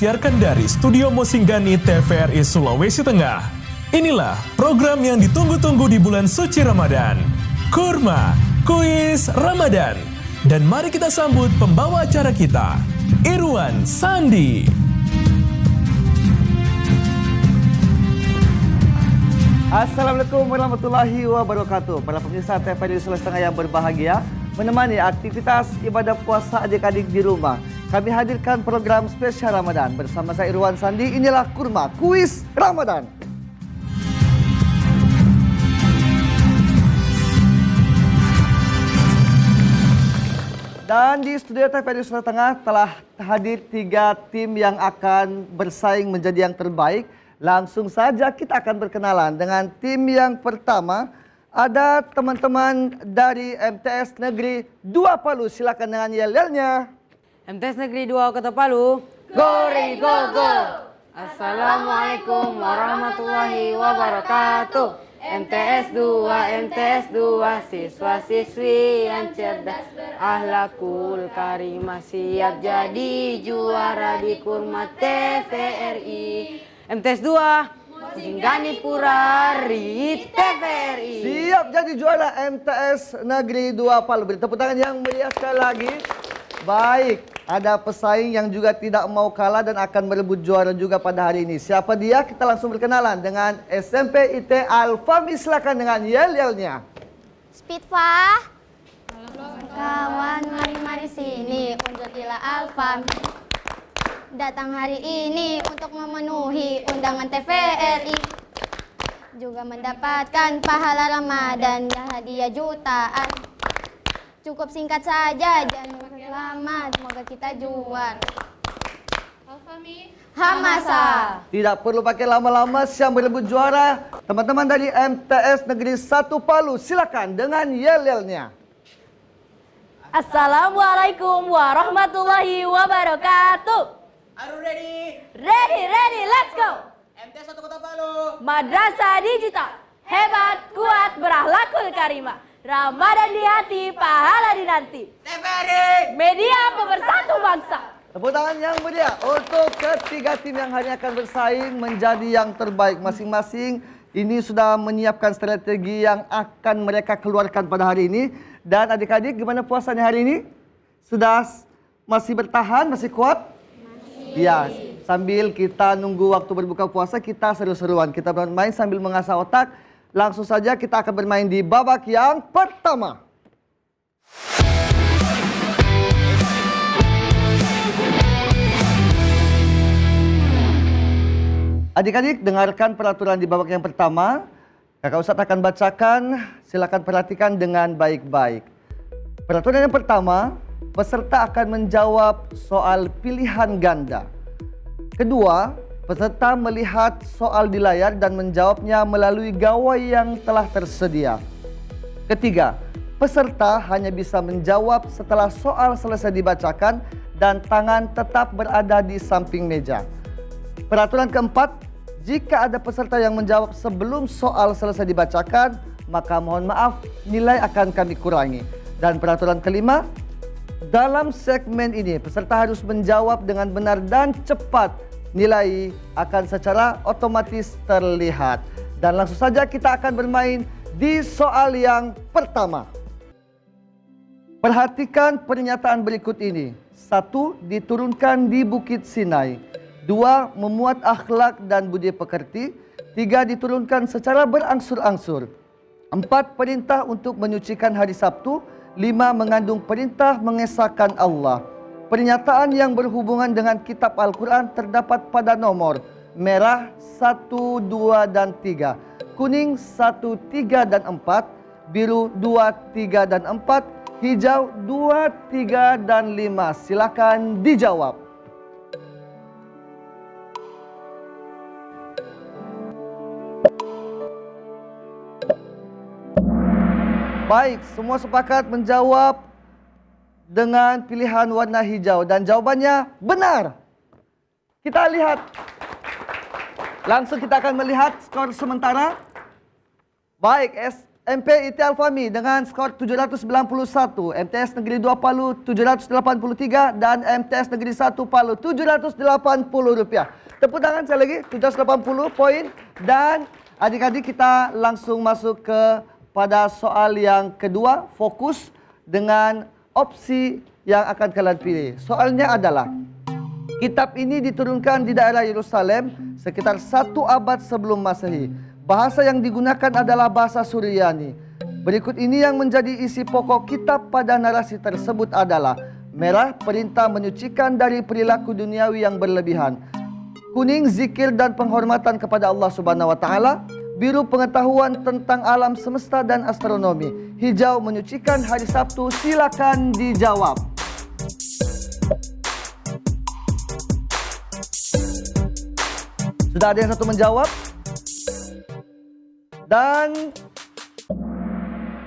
disiarkan dari Studio Mosinggani TVRI Sulawesi Tengah. Inilah program yang ditunggu-tunggu di bulan suci Ramadan. Kurma, Kuis Ramadan. Dan mari kita sambut pembawa acara kita, Irwan Sandi. Assalamualaikum warahmatullahi wabarakatuh. Para pemirsa TVRI Sulawesi Tengah yang berbahagia, menemani aktivitas ibadah puasa adik-adik di rumah, kami hadirkan program spesial Ramadan. Bersama saya Irwan Sandi, inilah Kurma Kuis Ramadan. Dan di studio TVRI Sulawesi Tengah telah hadir 3 tim yang akan bersaing menjadi yang terbaik. Langsung saja kita akan berkenalan dengan tim yang pertama. Ada teman-teman dari MTS Negeri 2 Palu. Silakan dengan yel-yelnya. MTS Negeri 2 Kota Palu. Gori go go. Assalamualaikum warahmatullahi wabarakatuh. MTS 2, siswa-siswi yang cerdas berakhlakul karimah, siap jadi juara di Kurma TVRI. MTS 2 Mosinggani Purari TVRI. Siap jadi juara MTS Negeri 2 Palu. Beri tepuk tangan yang meriah sekali lagi. Baik, ada pesaing yang juga tidak mau kalah dan akan merebut juara juga pada hari ini. Siapa dia? Kita langsung berkenalan dengan SMP IT Alfami. Silakan dengan yel-yelnya. Spitfah. Kawan, mari sini untuk ila Alfami. Datang hari ini untuk memenuhi undangan TVRI, juga mendapatkan pahala Ramadan dan hadiah jutaan. Cukup singkat saja, jangan lama, semoga kita juara. Alfami Hamasa. Tidak perlu pakai lama-lama, siap berebut juara. Teman-teman dari MTS Negeri 1 Palu, silakan dengan yel-yelnya. Assalamualaikum warahmatullahi wabarakatuh. Are you ready? Ready, let's go. MTS 1 Kota Palu. Madrasah digital, hebat, kuat, berakhlakul karimah. Ramadan di hati, pahala dinanti. TVRI. Media pemersatu bangsa. Tepuk tangan yang meriah untuk ketiga tim yang hari ini akan bersaing menjadi yang terbaik masing-masing. Ini sudah menyiapkan strategi yang akan mereka keluarkan pada hari ini. Dan adik-adik, gimana puasanya hari ini? Sudah masih bertahan, masih kuat? Ya, sambil kita nunggu waktu berbuka puasa, kita seru-seruan. Kita bermain sambil mengasah otak. Langsung saja kita akan bermain di babak yang pertama. Adik-adik, dengarkan peraturan di babak yang pertama. Kakak Ustadz akan bacakan, silakan perhatikan dengan baik-baik. Peraturan yang pertama, peserta akan menjawab soal pilihan ganda. Kedua, peserta melihat soal di layar dan menjawabnya melalui gawai yang telah tersedia. Ketiga, peserta hanya bisa menjawab setelah soal selesai dibacakan dan tangan tetap berada di samping meja. Peraturan keempat, jika ada peserta yang menjawab sebelum soal selesai dibacakan, maka mohon maaf, nilai akan kami kurangi. Dan peraturan kelima, dalam segmen ini peserta harus menjawab dengan benar dan cepat. Nilai akan secara otomatis terlihat. Dan langsung saja kita akan bermain di soal yang pertama. Perhatikan pernyataan berikut ini. 1. Diturunkan di Bukit Sinai. 2. Memuat akhlak dan budi pekerti. 3. Diturunkan secara berangsur-angsur. 4. Perintah untuk menyucikan hari Sabtu. 5. Mengandung perintah mengesahkan Allah. Pernyataan yang berhubungan dengan kitab Al-Quran terdapat pada nomor merah 1, 2, dan 3, kuning 1, 3, dan 4, biru 2, 3, dan 4, hijau 2, 3, dan 5. Silakan dijawab. Baik, semua sepakat menjawab dengan pilihan warna hijau dan jawabannya benar. Kita lihat. Langsung kita akan melihat skor sementara. Baik, MP ITI Al-Fahmi dengan skor 791, MTS Negeri 2 Palu 783 dan MTS Negeri 1 Palu 780 rupiah. Tepuk tangan sekali lagi, 780 poin. Dan adik-adik kita langsung masuk pada soal yang kedua, fokus dengan opsi yang akan kalian pilih. Soalnya adalah, kitab ini diturunkan di daerah Yerusalem sekitar 1 abad sebelum Masehi. Bahasa yang digunakan adalah bahasa Suryani. Berikut ini yang menjadi isi pokok kitab pada narasi tersebut adalah: merah, perintah menyucikan dari perilaku duniawi yang berlebihan; kuning, zikir dan penghormatan kepada Allah Subhanahu wa taala; biru, pengetahuan tentang alam semesta dan astronomi; hijau, menyucikan hari Sabtu. Silakan dijawab. Sudah ada yang satu menjawab? Dan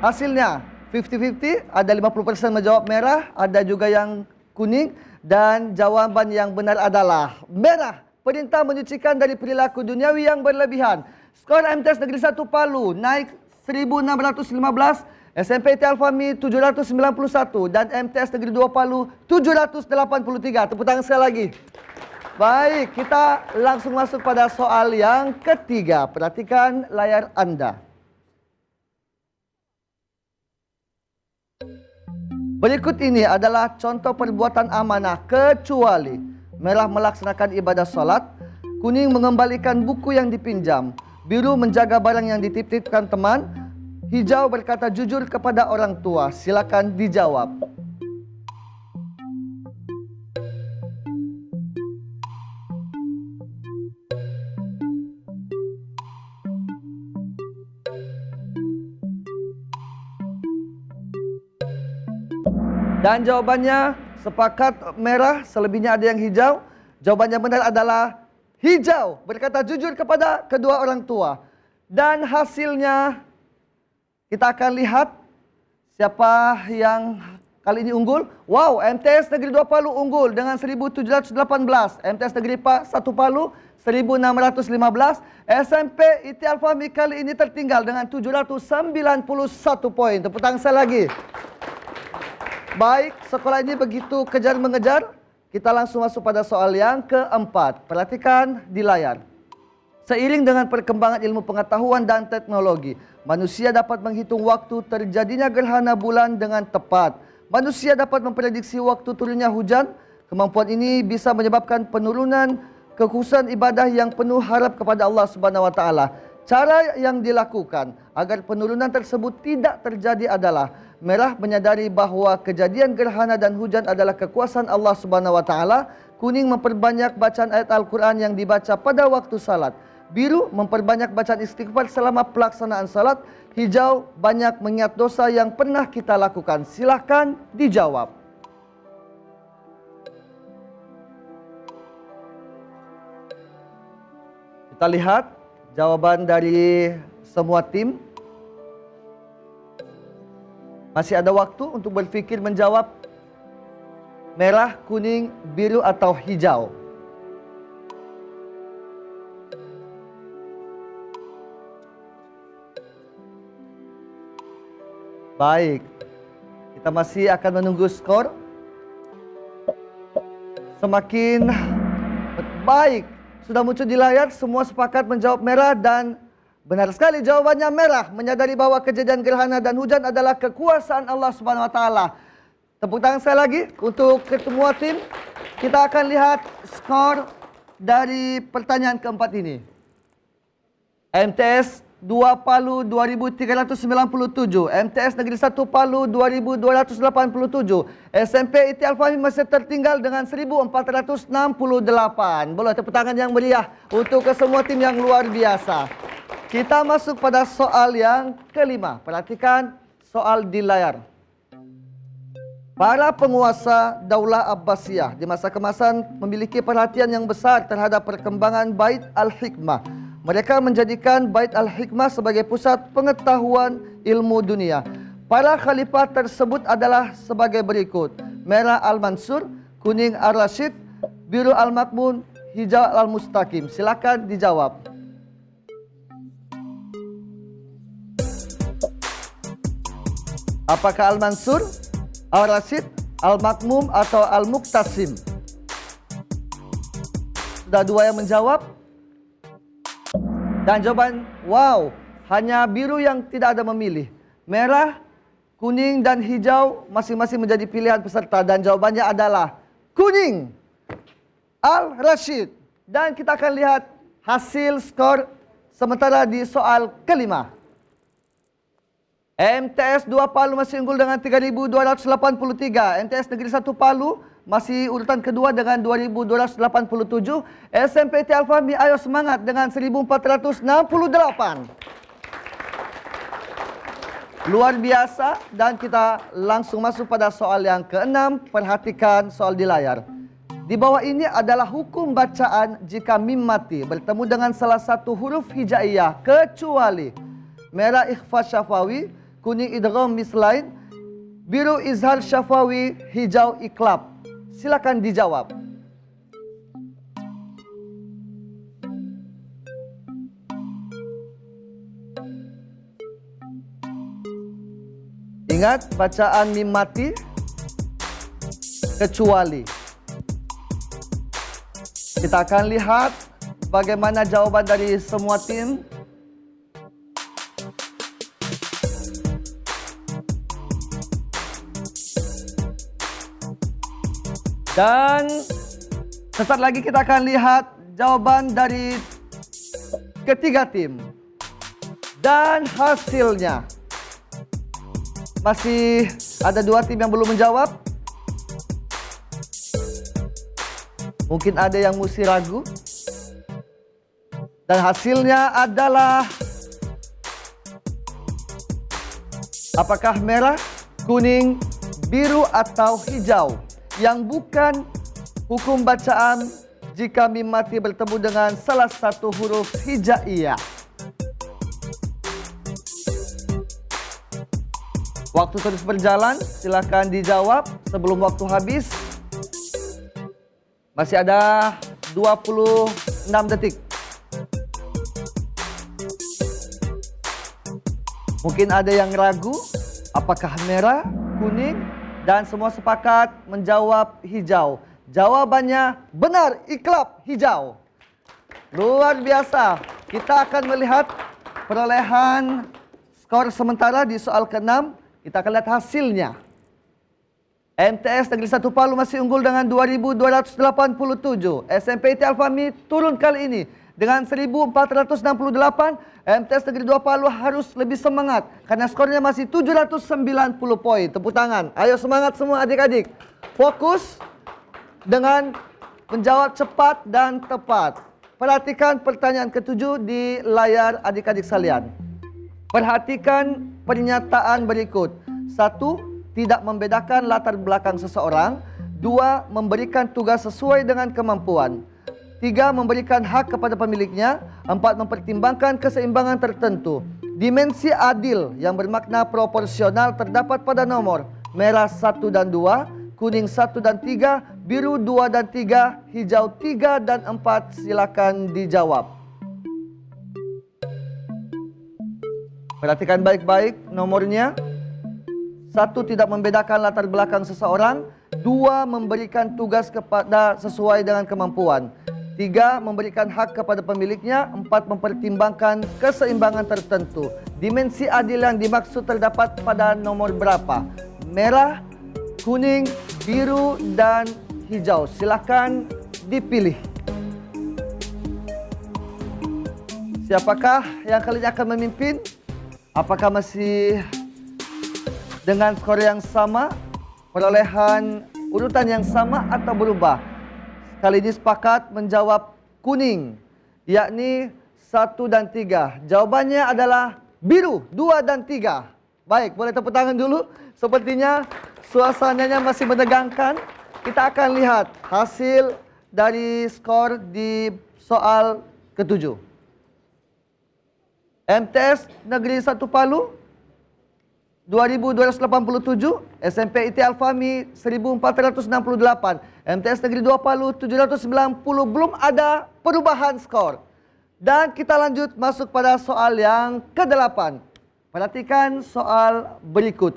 hasilnya 50-50, ada 50% menjawab merah, ada juga yang kuning, dan jawaban yang benar adalah merah. Perintah menyucikan dari perilaku duniawi yang berlebihan. Skor MTS Negeri 1 Palu naik 1615, SMP ITI Al-Fahmi 791 dan MTS Negeri 2 Palu 783. Tepuk tangan sekali lagi. Baik, kita langsung masuk pada soal yang ketiga. Perhatikan layar Anda. Berikut ini adalah contoh perbuatan amanah kecuali: merah, melaksanakan ibadah sholat; kuning, mengembalikan buku yang dipinjam; biru, menjaga barang yang dititipkan teman; hijau, berkata jujur kepada orang tua. Silakan dijawab. Dan jawabannya sepakat merah, selebihnya ada yang hijau. Jawabannya benar adalah hijau, berkata jujur kepada kedua orang tua. Dan hasilnya kita akan lihat siapa yang kali ini unggul. Wow, MTS Negeri 2 Palu unggul dengan 1718, MTS Negeri 1 Palu 1615, SMP ITI Al-Fahmi kali ini tertinggal dengan 791 poin. Tepuk tangan sekali lagi. Baik, sekolah ini begitu kejar mengejar. Kita langsung masuk pada soal yang keempat. Perhatikan di layar. Seiring dengan perkembangan ilmu pengetahuan dan teknologi, manusia dapat menghitung waktu terjadinya gerhana bulan dengan tepat. Manusia dapat memprediksi waktu turunnya hujan. Kemampuan ini bisa menyebabkan penurunan kekhususan ibadah yang penuh harap kepada Allah Subhanahu wa taala. Cara yang dilakukan agar penurunan tersebut tidak terjadi adalah: merah, menyadari bahwa kejadian gerhana dan hujan adalah kekuasaan Allah Subhanahu wa taala; kuning, memperbanyak bacaan ayat Al-Quran yang dibaca pada waktu salat; biru, memperbanyak bacaan istighfar selama pelaksanaan salat; hijau, banyak mengingat dosa yang pernah kita lakukan. Silakan dijawab. Kita lihat jawaban dari semua tim. Masih ada waktu untuk berpikir menjawab merah, kuning, biru atau hijau. Baik, kita masih akan menunggu skor. Semakin baik, sudah muncul di layar, semua sepakat menjawab merah dan benar sekali jawabannya merah. Menyadari bahwa kejadian gerhana dan hujan adalah kekuasaan Allah Subhanahu wa taala. Tepuk tangan sekali lagi untuk semua tim. Kita akan lihat skor dari pertanyaan keempat ini. MTS 2 Palu 2397, MTS Negeri 1 Palu 2287, SMP ITI Al-Fahmi masih tertinggal dengan 1468. Boleh tepuk tangan yang meriah untuk kesemua tim yang luar biasa. Kita masuk pada soal yang kelima. Perhatikan soal di layar. Para penguasa Daulah Abbasiyah di masa kemasan memiliki perhatian yang besar terhadap perkembangan Bait Al-Hikmah. Mereka menjadikan Bait Al-Hikmah sebagai pusat pengetahuan ilmu dunia. Para khalifah tersebut adalah sebagai berikut: merah Al-Mansur, kuning Ar-Rasyid, biru Al-Makmun, hijau Al-Mustaqim. Silakan dijawab. Apakah Al-Mansur, Al-Rasyid, Al-Makmum, atau Al-Muqtasim? Sudah 2 yang menjawab. Dan jawaban, wow, hanya biru yang tidak ada memilih. Merah, kuning, dan hijau masing-masing menjadi pilihan peserta. Dan jawabannya adalah kuning, Al-Rasyid. Dan kita akan lihat hasil skor sementara di soal kelima. MTS 2 Palu masih unggul dengan 3.283. MTS Negeri 1 Palu masih urutan kedua dengan 2.287. SMPT Al-Fahmi, ayo semangat dengan 1.468. Luar biasa. Dan kita langsung masuk pada soal yang ke-6. Perhatikan soal di layar. Di bawah ini adalah hukum bacaan jika mim mati bertemu dengan salah satu huruf hijaiyah kecuali merah ikhfa syafawi, kuning idgham mislain, biru izhar syafawi, hijau iklab. Silakan dijawab. Ingat bacaan mim mati kecuali. Kita akan lihat bagaimana jawaban dari semua tim. Dan sesaat lagi kita akan lihat jawaban dari ketiga tim. Dan hasilnya. Masih ada 2 tim yang belum menjawab. Mungkin ada yang mesti ragu. Dan hasilnya adalah apakah merah, kuning, biru, atau hijau? Yang bukan hukum bacaan jika mim mati bertemu dengan salah satu huruf hijaiyah. Waktu terus berjalan, silakan dijawab sebelum waktu habis. Masih ada 26 detik. Mungkin ada yang ragu, apakah merah, kuning, dan semua sepakat menjawab hijau. Jawabannya benar, iklab hijau. Luar biasa. Kita akan melihat perolehan skor sementara di soal ke-6. Kita akan lihat hasilnya. MTS Negeri 1 Palu masih unggul dengan 2.287. SMPT Al-Fahmi turun kali ini dengan 1.468. MTS Negeri 2 Palu harus lebih semangat karena skornya masih 790 poin. Tepuk tangan. Ayo semangat semua adik-adik. Fokus dengan menjawab cepat dan tepat. Perhatikan pertanyaan ke-7 di layar adik-adik sekalian. Perhatikan pernyataan berikut. 1. Tidak membedakan latar belakang seseorang. 2. Memberikan tugas sesuai dengan kemampuan. 3. Memberikan hak kepada pemiliknya. 4. Mempertimbangkan keseimbangan tertentu. Dimensi adil yang bermakna proporsional terdapat pada nomor merah 1 dan 2, kuning 1 dan 3, biru 2 dan 3, hijau 3 dan 4. Silakan dijawab. Perhatikan baik-baik nomornya. 1. Tidak membedakan latar belakang seseorang. 2. Memberikan tugas kepada sesuai dengan kemampuan. 3. Memberikan hak kepada pemiliknya. 4. Mempertimbangkan keseimbangan tertentu. Dimensi adil yang dimaksud terdapat pada nomor berapa? Merah, kuning, biru, dan hijau. Silakan dipilih. Siapakah yang kali ini akan memimpin? Apakah masih dengan skor yang sama? Perolehan urutan yang sama atau berubah? Kali ini sepakat menjawab kuning, yakni 1 dan 3. Jawabannya adalah biru, 2 dan 3. Baik, boleh tepuk tangan dulu. Sepertinya suasananya masih menegangkan. Kita akan lihat hasil dari skor di soal ke-7. MTS Negeri 1 Palu 2.287, SMP IT Al-Fahmi 1.468, MTS Negeri 2 Palu 790, belum ada perubahan skor. Dan kita lanjut masuk pada soal yang ke-8. Perhatikan soal berikut.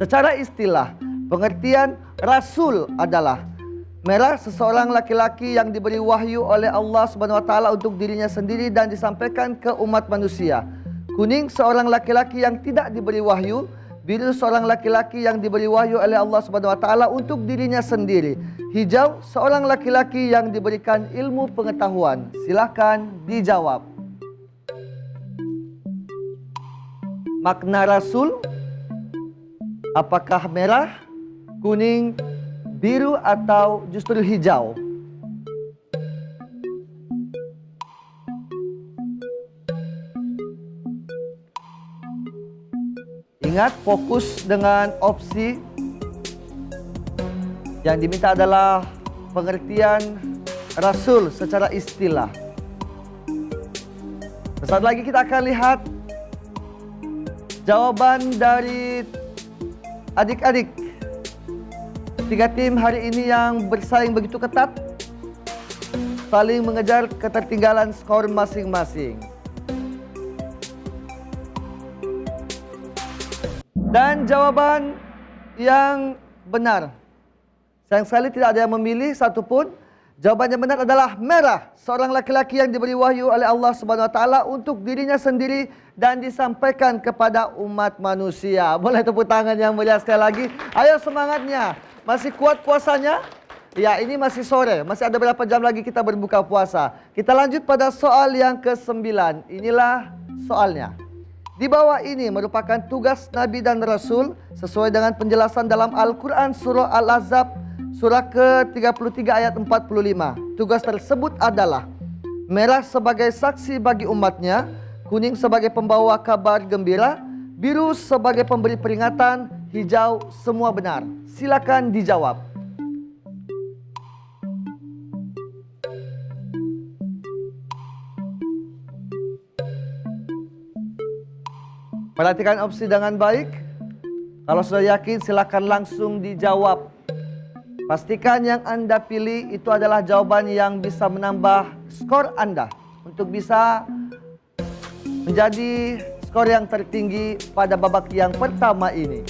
Secara istilah, pengertian rasul adalah merah, seseorang laki-laki yang diberi wahyu oleh Allah Subhanahu wa taala untuk dirinya sendiri dan disampaikan ke umat manusia. Kuning, seorang laki-laki yang tidak diberi wahyu. Biru, seorang laki-laki yang diberi wahyu oleh Allah Subhanahu wa taala untuk dirinya sendiri. Hijau, seorang laki-laki yang diberikan ilmu pengetahuan. Silakan dijawab. Makna rasul, apakah merah, kuning, biru atau justru hijau? Ingat, fokus dengan opsi. Yang diminta adalah pengertian rasul secara istilah. Sesaat lagi kita akan lihat jawaban dari adik-adik. 3 tim hari ini yang bersaing begitu ketat, saling mengejar ketertinggalan skor masing-masing. Dan jawaban yang benar, sayang sekali tidak ada yang memilih satupun. Jawaban yang benar adalah merah, seorang laki-laki yang diberi wahyu oleh Allah Subhanahu wa taala untuk dirinya sendiri dan disampaikan kepada umat manusia. Boleh tepuk tangan yang mulia sekali lagi. Ayo semangatnya. Masih kuat puasanya? Ya, ini masih sore, masih ada berapa jam lagi kita berbuka puasa. Kita lanjut pada soal yang ke-9. Inilah soalnya. Di bawah ini merupakan tugas Nabi dan Rasul sesuai dengan penjelasan dalam Al-Quran surah Al-Ahzab surah ke-33 ayat 45. Tugas tersebut adalah merah sebagai saksi bagi umatnya, kuning sebagai pembawa kabar gembira, biru sebagai pemberi peringatan, hijau semua benar. Silakan dijawab. Perhatikan opsi dengan baik. Kalau sudah yakin silakan langsung dijawab. Pastikan yang Anda pilih itu adalah jawaban yang bisa menambah skor Anda untuk bisa menjadi skor yang tertinggi pada babak yang pertama ini.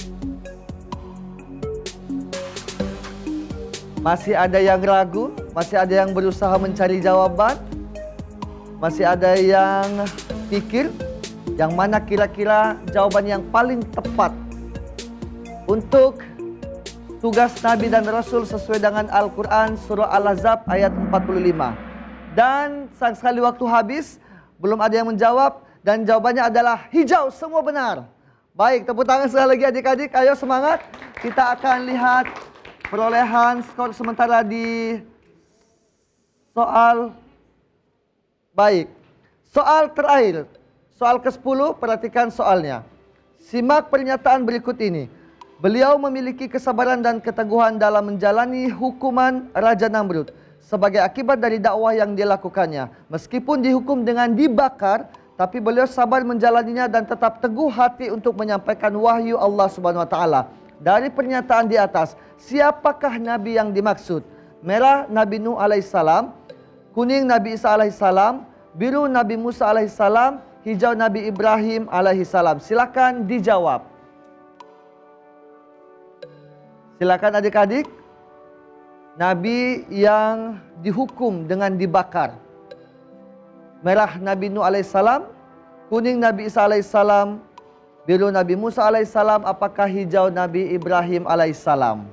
Masih ada yang ragu, masih ada yang berusaha mencari jawaban, masih ada yang pikir yang mana kira-kira jawaban yang paling tepat untuk tugas Nabi dan Rasul sesuai dengan Al-Quran surah Al-Ahzab ayat 45. Dan sayang sekali waktu habis, belum ada yang menjawab dan jawabannya adalah hijau, semua benar. Baik, tepuk tangan sekali lagi adik-adik, ayo semangat. Kita akan lihat perolehan skor sementara di soal. Baik, soal terakhir. Soal ke-10, perhatikan soalnya. Simak pernyataan berikut ini. Beliau memiliki kesabaran dan keteguhan dalam menjalani hukuman Raja Namrud sebagai akibat dari dakwah yang dilakukannya. Meskipun dihukum dengan dibakar, tapi beliau sabar menjalaninya dan tetap teguh hati untuk menyampaikan wahyu Allah Subhanahu wa taala. Dari pernyataan di atas, siapakah nabi yang dimaksud? Merah Nabi Nuh alaihissalam, kuning Nabi Isa alaihissalam, biru Nabi Musa alaihissalam, hijau Nabi Ibrahim alaihissalam. Silakan dijawab. Silakan adik-adik. Nabi yang dihukum dengan dibakar. Merah Nabi Nuh alaihissalam, kuning Nabi Isa alaihissalam, biru Nabi Musa alaihissalam, apakah hijau Nabi Ibrahim alaihissalam?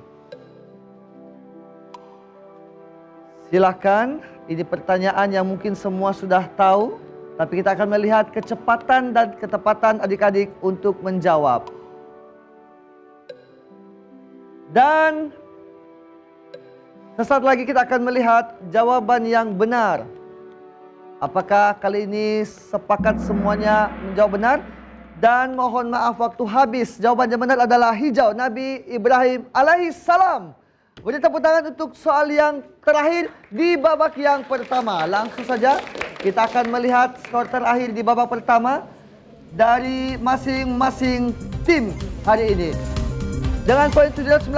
Silakan. Ini pertanyaan yang mungkin semua sudah tahu, tapi kita akan melihat kecepatan dan ketepatan adik-adik untuk menjawab. Dan sesaat lagi kita akan melihat jawaban yang benar. Apakah kali ini sepakat semuanya menjawab benar? Dan mohon maaf waktu habis. Jawaban yang benar adalah hijau, Nabi Ibrahim alaihissalam. Beri tepuk tangan untuk soal yang terakhir di babak yang pertama. Langsung saja kita akan melihat skor terakhir di babak pertama dari masing-masing tim hari ini. Dengan poin 790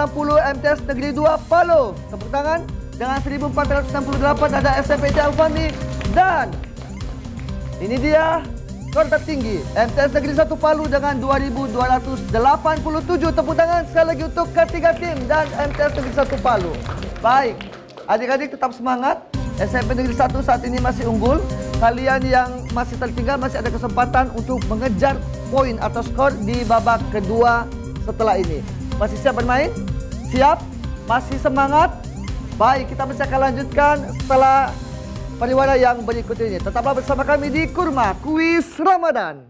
MTS Negeri 2 Palo. Tepuk tangan. Dengan 1468 ada SMP Al-Fandi. Dan ini dia skor tertinggi MTS Negeri 1 Palu dengan 2.287. Tepuk tangan sekali lagi untuk ketiga tim dan MTS Negeri 1 Palu. Baik, adik-adik tetap semangat. SMP Negeri 1 saat ini masih unggul. Kalian yang masih tertinggal masih ada kesempatan untuk mengejar poin atau skor di babak kedua setelah ini. Masih siap bermain? Siap? Masih semangat? Baik, kita masih akan lanjutkan setelah pariwara yang berikut ini. Tetaplah bersama kami di Kurma Kuis Ramadan.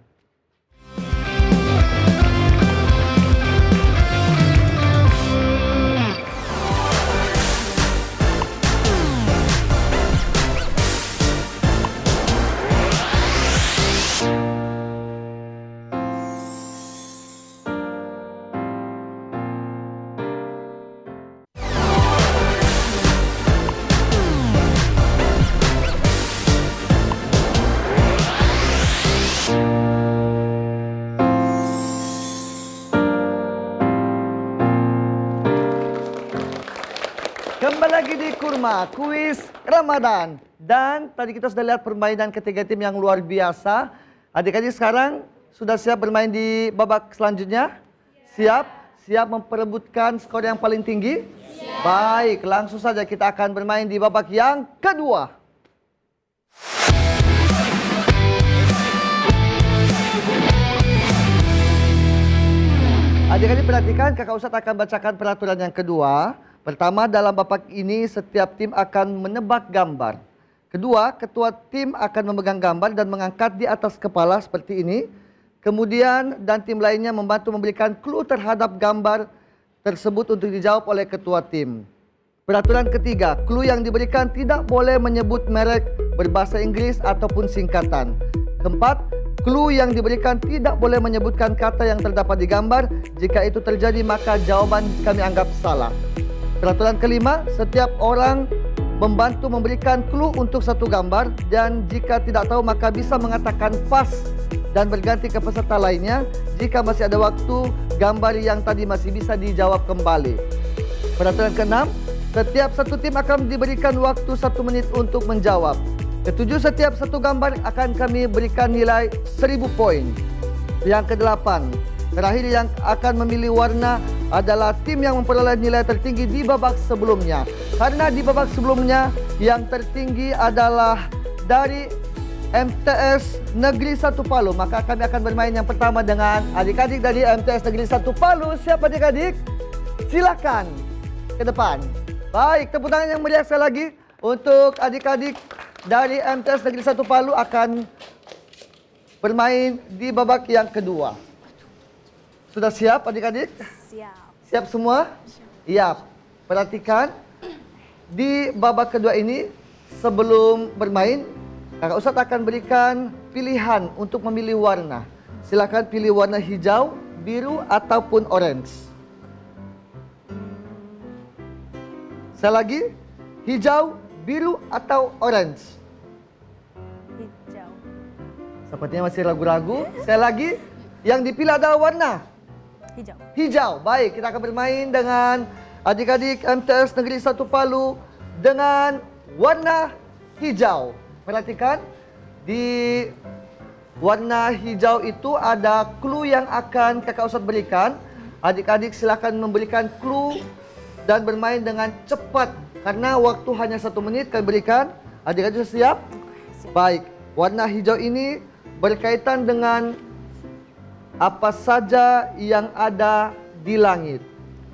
Kembali lagi di Kurma Kuis Ramadan. Dan tadi kita sudah lihat permainan ketiga tim yang luar biasa. Adik-adik sekarang sudah siap bermain di babak selanjutnya? Siap? Siap memperebutkan skor yang paling tinggi? Siap. Baik, langsung saja kita akan bermain di babak yang kedua. Adik-adik perhatikan, Kakak Ustadz akan bacakan peraturan yang kedua. Pertama, dalam babak ini setiap tim akan menebak gambar. Kedua, ketua tim akan memegang gambar dan mengangkat di atas kepala seperti ini. Kemudian, dan tim lainnya membantu memberikan clue terhadap gambar tersebut untuk dijawab oleh ketua tim. Peraturan ketiga, clue yang diberikan tidak boleh menyebut merek berbahasa Inggris ataupun singkatan. Keempat, clue yang diberikan tidak boleh menyebutkan kata yang terdapat di gambar. Jika itu terjadi, maka jawaban kami anggap salah. Peraturan kelima, setiap orang membantu memberikan clue untuk satu gambar dan jika tidak tahu maka bisa mengatakan pas dan berganti ke peserta lainnya. Jika masih ada waktu, gambar yang tadi masih bisa dijawab kembali. Peraturan keenam, setiap satu tim akan diberikan waktu 1 menit untuk menjawab. Ketujuh, setiap satu gambar akan kami berikan nilai 1000 poin. Yang kedelapan, terakhir yang akan memilih warna adalah tim yang memperoleh nilai tertinggi di babak sebelumnya. Karena di babak sebelumnya yang tertinggi adalah dari MTS Negeri 1 Palu. Maka kami akan bermain yang pertama dengan adik-adik dari MTS Negeri 1 Palu. Siap adik-adik? Silakan ke depan. Baik, tepuk tangan yang meriah sekali lagi untuk adik-adik dari MTS Negeri 1 Palu akan bermain di babak yang kedua. Sudah siap adik-adik? Siap. Siap semua? Iya. Perhatikan, di babak kedua ini sebelum bermain, Kakak Ustadz akan berikan pilihan untuk memilih warna. Silakan pilih warna hijau, biru, ataupun orange. Sekali lagi, hijau, biru, atau orange. Hijau. Sepertinya masih ragu-ragu. Sekali lagi, yang dipilih adalah warna Hijau. hijau. Baik, kita akan bermain dengan adik-adik MTS Negeri 1 Palu dengan warna hijau. Perhatikan, di warna hijau itu ada clue yang akan Kakak Ustadz berikan. Adik-adik silakan memberikan clue dan bermain dengan cepat. Karena waktu hanya 1 menit kami berikan. Adik-adik sudah siap? Baik, warna hijau ini berkaitan dengan apa saja yang ada di langit.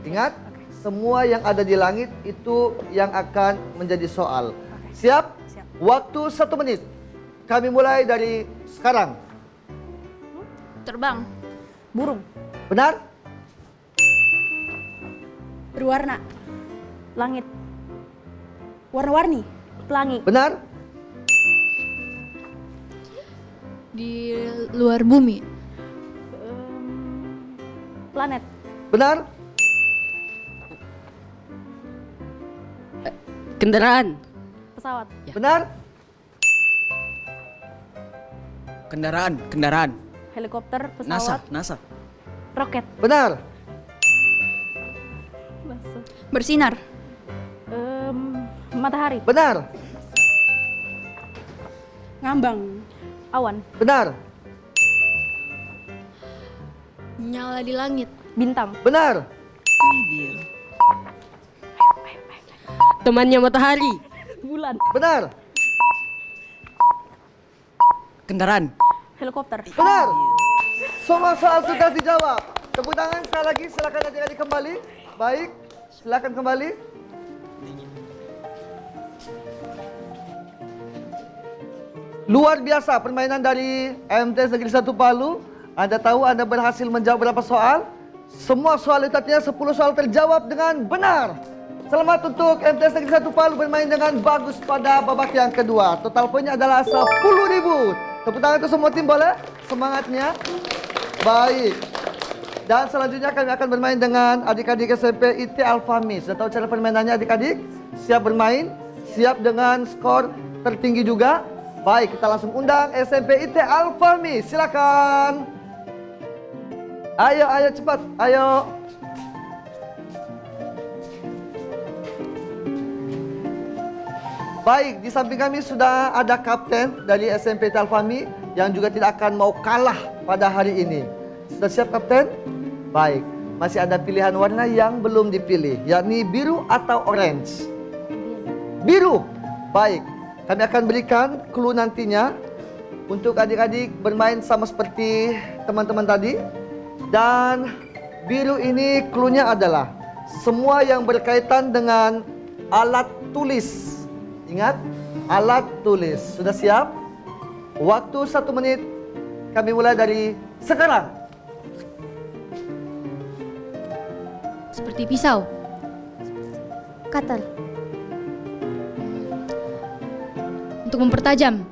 Ingat, semua yang ada di langit itu yang akan menjadi soal. Siap? Siap. Waktu 1 menit. Kami mulai dari sekarang. Terbang, Burung. Benar? berwarna, Langit. warna-warni, Pelangi. Benar? di luar bumi, Planet. Benar? Kendaraan. Pesawat. Benar? Kendaraan. Helikopter. Pesawat. NASA. Roket. Benar? bersinar, Matahari. Benar? ngambang, Awan. Benar? Nyala di langit. Bintang. Benar. Temannya matahari. Bulan. Benar. Kendaraan. Helikopter. Benar. Semua soal sudah dijawab. Tepuk tangan sekali lagi. Silakan adik-adik kembali. Baik. Silakan kembali. Luar biasa permainan dari MTS Negeri 1 Palu. Anda tahu Anda berhasil menjawab berapa soal? Semua soal itu artinya 10 soal terjawab dengan benar. Selamat untuk MTS Negeri 1 Palu bermain dengan bagus pada babak yang kedua. Total poinnya adalah 10.000. Tepuk tangan untuk semua tim boleh? Semangatnya. Baik. Dan selanjutnya kami akan bermain dengan adik-adik SMP IT Alfami. Sudah tahu cara permainannya adik-adik? Siap bermain? Siap dengan skor tertinggi juga? Baik, kita langsung undang SMP IT Alfami. Silakan. Ayo, ayo cepat. Ayo. Baik, di samping kami sudah ada kapten dari SMP IT Alfami yang juga tidak akan mau kalah pada hari ini. Sudah siap kapten? Baik, masih ada pilihan warna yang belum dipilih, yakni biru atau orange. Biru. Baik, kami akan berikan clue nantinya untuk adik-adik bermain sama seperti teman-teman tadi. Dan biru ini clue-nya adalah semua yang berkaitan dengan alat tulis. Ingat, alat tulis. Sudah siap? Waktu 1 menit. Kami mulai dari sekarang. Seperti pisau. Cutter. Untuk mempertajam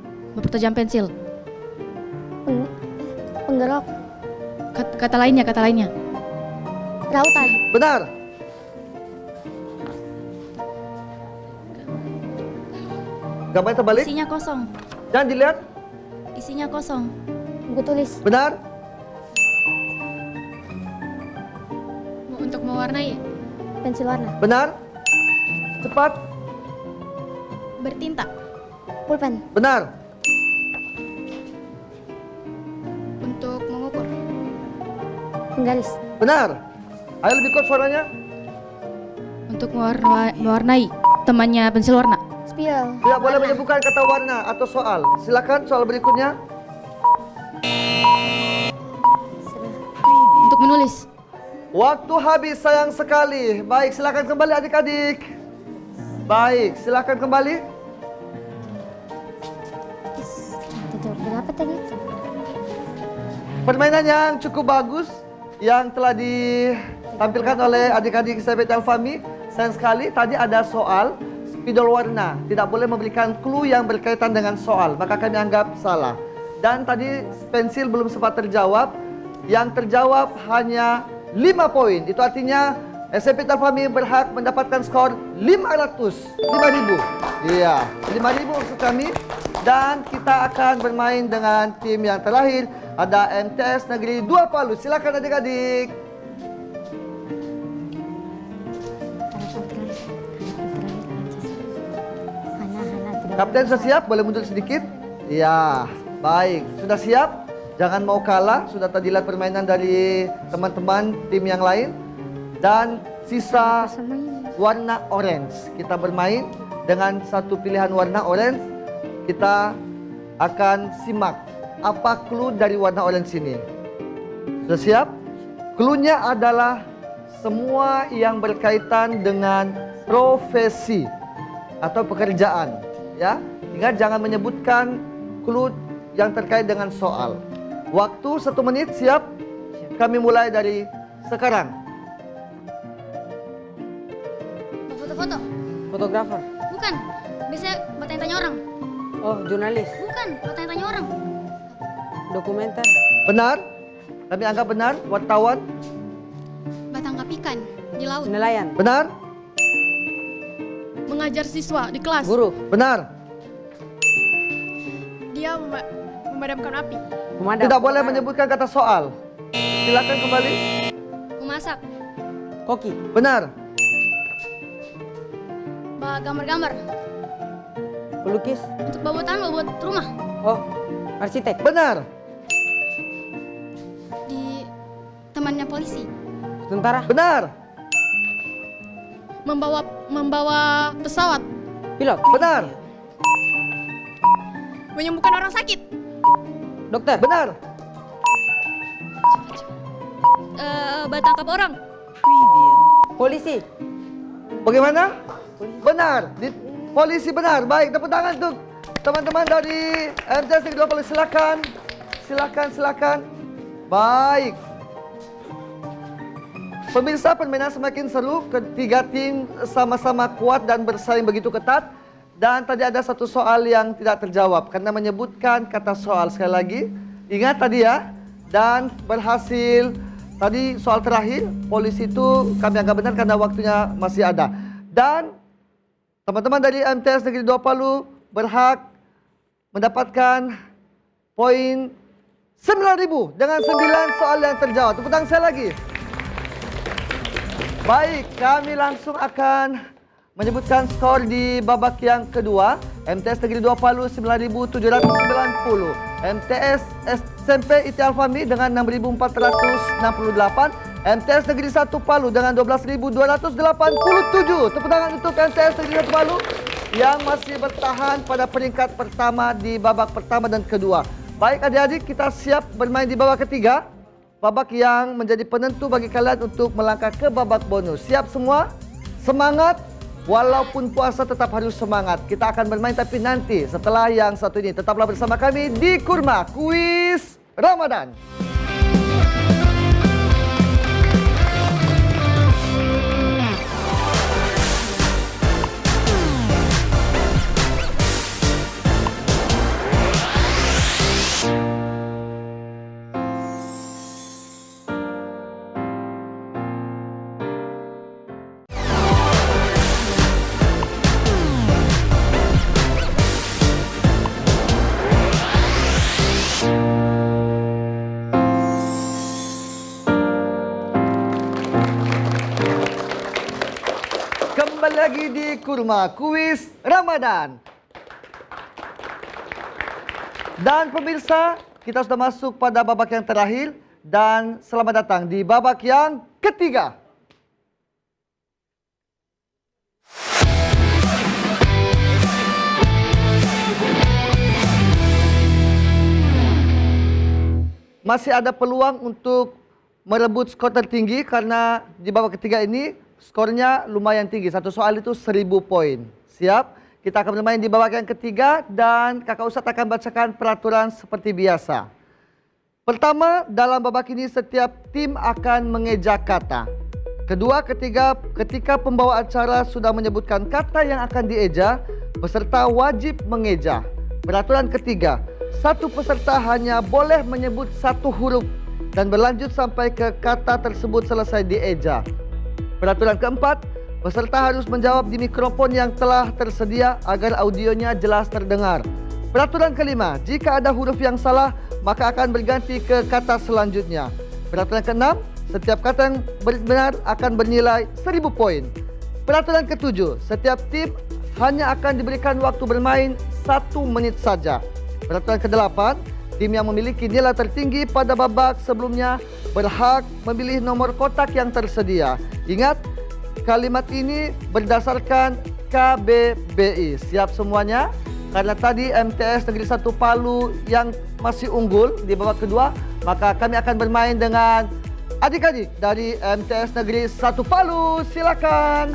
pensil. Penggerak. Kata lainnya. Rautan. Benar. Gambarnya terbalik. Isinya kosong. Jangan dilihat. Isinya kosong. Buku tulis. Benar. Untuk mewarnai. Pensil warna. Benar. Cepat. Bertinta. Pulpen. Benar. Untuk mengukur. Penggaris. Benar. Ayo lebih kuat suaranya. Untuk mewarnai. Temannya pensil warna. Spill. Tidak boleh menyebutkan kata warna atau soal. Silakan soal berikutnya. Untuk menulis. Waktu habis sayang sekali. Baik, silakan kembali adik-adik. Baik, silakan kembali. Berapa tadi? Permainan yang cukup bagus yang telah ditampilkan oleh adik-adik SMP Alfami. Sayang sekali tadi ada soal spidol warna. Tidak boleh memberikan clue yang berkaitan dengan soal, maka kami anggap salah. Dan tadi pensil belum sempat terjawab. Yang terjawab hanya 5 poin. Itu artinya SMP Alfami berhak mendapatkan skor 5.000. Iya, 5.000 maksud kami. Dan kita akan bermain dengan tim yang terakhir. Ada MTS Negeri 2 Palu. Silakan adik-adik. Kapten sudah siap? Boleh mundur sedikit? Iya, baik. Sudah siap? Jangan mau kalah. Sudah tadi lihat permainan dari teman-teman tim yang lain. Dan sisa warna orange. Kita bermain dengan satu pilihan warna orange. Kita akan simak apa clue dari warna orange ini. Sudah siap? Clue-nya adalah semua yang berkaitan dengan profesi atau pekerjaan. Ya, ingat jangan menyebutkan clue yang terkait dengan soal. Waktu 1 menit, siap? Kami mulai dari sekarang. Foto-foto. Fotografer. Bukan. Bisa tanya orang. Oh, jurnalis. Bukan. Tanya orang. Dokumenter. Benar? Kami anggap benar. Wartawan. Tangkap ikan di laut. Nelayan. Benar? Mengajar siswa di kelas. Guru. Benar? Dia memadamkan api. Pemadam. Tidak boleh menyebutkan kata soal. Silakan kembali. Memasak. Koki. Benar? Gambar-gambar. Pelukis. Untuk bobot rumah. Oh, arsitek. Benar? Di temannya polisi. Tentara. Benar. Membawa pesawat. Pilot. Benar. Menyembuhkan orang sakit. Dokter. Benar. Bertangkap orang. Polisi. Bagaimana? Benar. Polisi benar. Baik, tepuk tangan untuk teman-teman dari MTS Negeri 20. Silakan. Silakan. Baik. Pemirsa, permainan semakin seru. Ketiga tim sama-sama kuat dan bersaing begitu ketat. Dan tadi ada satu soal yang tidak terjawab karena menyebutkan kata soal. Sekali lagi, ingat tadi ya. Dan berhasil. Tadi soal terakhir, polisi itu kami anggap benar karena waktunya masih ada. Dan teman-teman dari MTS Negeri 2 Palu berhak mendapatkan poin 9.000 dengan 9 soal yang terjawab. Tepuk tangan saya lagi. Baik, kami langsung akan menyebutkan skor di babak yang kedua. MTS Negeri 2 Palu 9.790. MTS SMP IT Alfami dengan 6.468. MTS Negeri 1 Palu dengan 12.287. Tepuk tangan untuk MTS Negeri 1 Palu yang masih bertahan pada peringkat pertama di babak pertama dan kedua. Baik adik-adik, kita siap bermain di babak ketiga. Babak yang menjadi penentu bagi kalian untuk melangkah ke babak bonus. Siap semua? Semangat! Walaupun puasa tetap harus semangat. Kita akan bermain tapi nanti setelah yang satu ini. Tetaplah bersama kami di Kurma Kuis Ramadan. Kembali lagi di Kurma Kuis Ramadan. Dan pemirsa, kita sudah masuk pada babak yang terakhir. Dan selamat datang di babak yang ketiga. Masih ada peluang untuk merebut skor tertinggi karena di babak ketiga ini skornya lumayan tinggi. Satu soal itu 1.000 poin. Siap? Kita akan bermain di babak yang ketiga dan Kakak Ustadz akan bacakan peraturan seperti biasa. Pertama, dalam babak ini setiap tim akan mengeja kata. Kedua, ketika pembawa acara sudah menyebutkan kata yang akan dieja, peserta wajib mengeja. Peraturan ketiga, satu peserta hanya boleh menyebut satu huruf dan berlanjut sampai ke kata tersebut selesai dieja. Peraturan keempat, peserta harus menjawab di mikrofon yang telah tersedia agar audionya jelas terdengar. Peraturan kelima, jika ada huruf yang salah, maka akan berganti ke kata selanjutnya. Peraturan keenam, setiap kata yang benar akan bernilai 1.000 poin. Peraturan ketujuh, setiap tim hanya akan diberikan waktu bermain 1 menit saja. Peraturan kedelapan, tim yang memiliki nilai tertinggi pada babak sebelumnya berhak memilih nomor kotak yang tersedia. Ingat, kalimat ini berdasarkan KBBI. Siap semuanya? Karena tadi MTS Negeri 1 Palu yang masih unggul di babak kedua, maka kami akan bermain dengan adik-adik dari MTS Negeri 1 Palu. Silakan.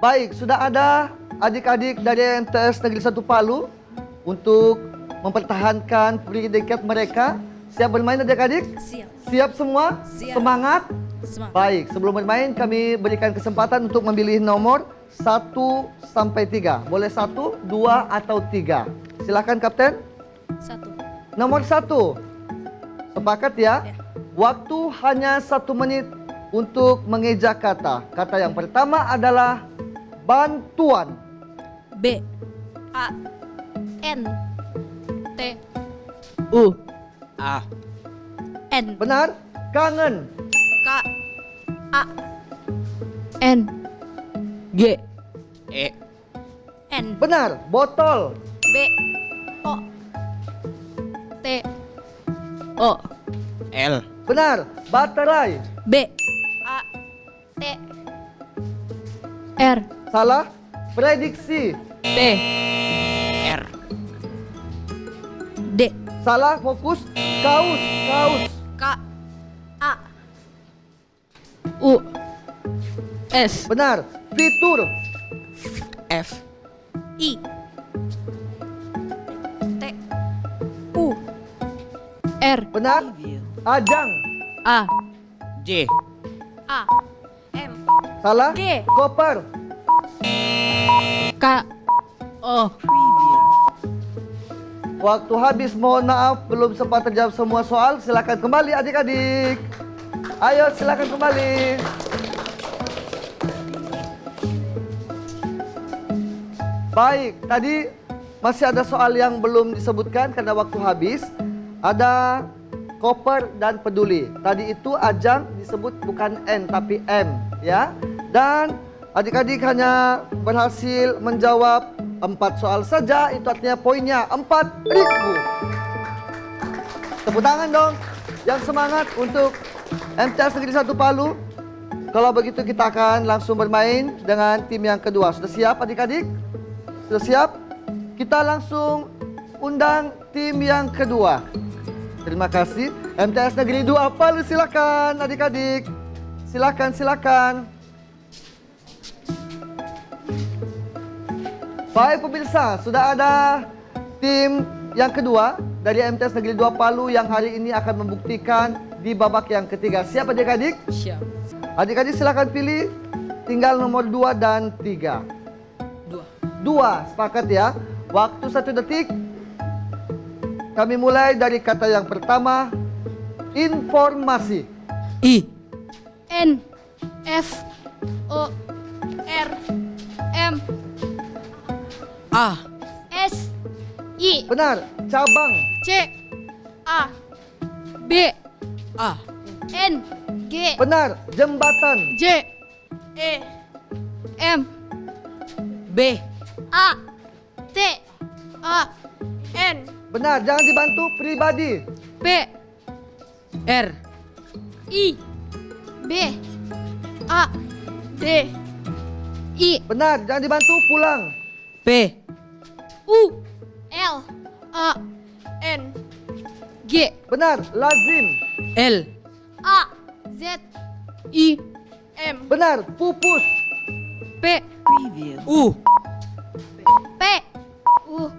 Baik, sudah ada adik-adik dari MTS Negeri 1 Palu untuk mempertahankan predikat mereka. Siap bermain adik-adik? Siap. Siap semua? Siap. Semangat? Semangat. Baik, sebelum bermain kami berikan kesempatan untuk memilih nomor 1 sampai 3. Boleh 1, 2, atau 3. Silakan Kapten. 1. Nomor 1. Sepakat ya? Ya. Waktu hanya 1 menit untuk mengeja kata. Kata yang pertama adalah bantuan. B. A. N. T. U. A. N. Benar? Kangen. K. A. N. G. E. N. Benar. Botol. B. O. T. O. L. Benar. Baterai. B. A. T. R. Salah. Prediksi. T. R. D. Salah. Fokus. Kaus. Kaus. K. A. U. S. Benar. Fitur. F. I. T. U. R. Benar. Ajang. A. J. A. M. Salah. G. Koper. K. O. Waktu habis, mohon maaf belum sempat terjawab semua soal. Silakan kembali adik-adik. Ayo silakan kembali. Baik, tadi masih ada soal yang belum disebutkan karena waktu habis. Ada koper dan peduli. Tadi itu ajang disebut bukan N tapi M, ya. Dan adik-adik hanya berhasil menjawab 4 soal saja, itu artinya poinnya 4.000. Tepuk tangan dong yang semangat untuk MTS Negeri 1 Palu. Kalau begitu kita akan langsung bermain dengan tim yang kedua. Sudah siap adik-adik? Sudah siap? Kita langsung undang tim yang kedua. Terima kasih. MTS Negeri 2 Palu, silakan adik-adik. Silakan. Baik pemirsa, sudah ada tim yang kedua dari MTS Negeri 2 Palu yang hari ini akan membuktikan di babak yang ketiga. Siap adik-adik? Siap. Adik-adik silakan pilih, tinggal nomor 2 dan 3. 2, sepakat ya. Waktu 1 detik. Kami mulai dari kata yang pertama, informasi. I. N. F. O. R. M. A. S. I. Benar, cabang. C. A. B. A. N. G. Benar, jembatan. J. E. M. B. A. T. A. N. Benar, jangan dibantu, pribadi. P. R. I. B. A. D. I. Benar, jangan dibantu, pulang. P. U. L. A. N. G. Benar, lazim. L. A. Z. I. M. Benar, pupus. P. U. P. U.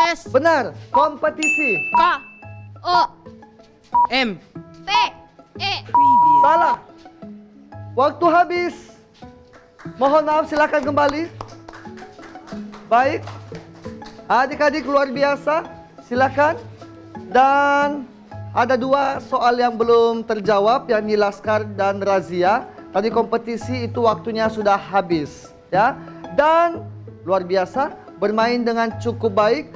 S. Benar, kompetisi. K. O. M. P. E. Salah. Waktu habis. Mohon maaf, silakan kembali. Baik. Adik-adik luar biasa. Silakan. Dan ada 2 soal yang belum terjawab, yakni Laskar dan Razia. Tadi kompetisi itu waktunya sudah habis, ya. Dan luar biasa, bermain dengan cukup baik.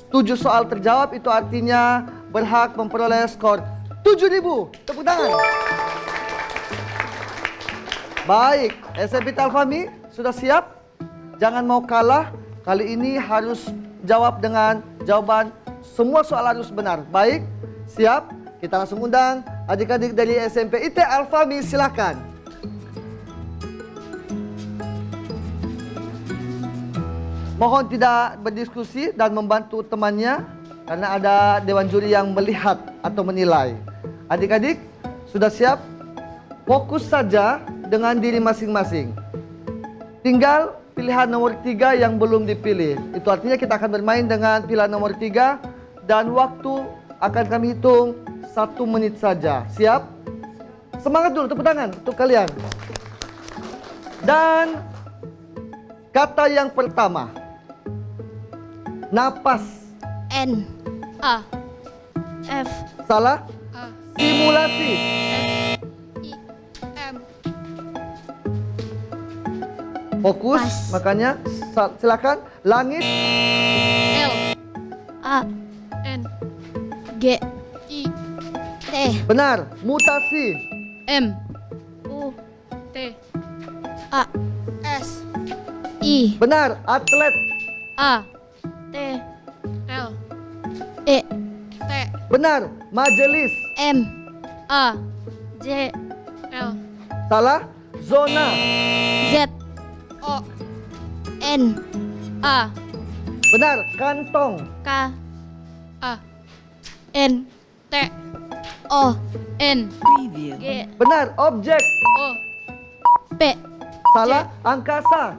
7 soal terjawab, itu artinya berhak memperoleh skor 7.000. Tepuk tangan. Baik, SMP Talfami sudah siap? Jangan mau kalah. Kali ini harus jawab dengan jawaban semua soal harus benar. Baik, siap? Kita langsung undang adik-adik dari SMP IT Alfami, silakan. Mohon tidak berdiskusi dan membantu temannya karena ada dewan juri yang melihat atau menilai. Adik-adik sudah siap? Fokus saja dengan diri masing-masing. Tinggal pilihan nomor 3 yang belum dipilih. Itu artinya kita akan bermain dengan pilihan nomor 3 dan waktu akan kami hitung 1 menit saja. Siap? Semangat dulu, tepuk tangan untuk kalian. Dan kata yang pertama, napas. N. A. F. Salah? A. Simulasi. I. M. Fokus, Pas. makanya silakan. Langit. L. A. N. G. I. T. Benar. Mutasi. M. U. T. A. S. I. I. Benar. Atlet. A. T. L. E. T. Benar. Majelis. M. A. J. L. Salah. Zona. Z. O. N. A. Benar. Kantong. K. A. N. T. O. N. G. Benar. Objek. O. P. Salah. Angkasa.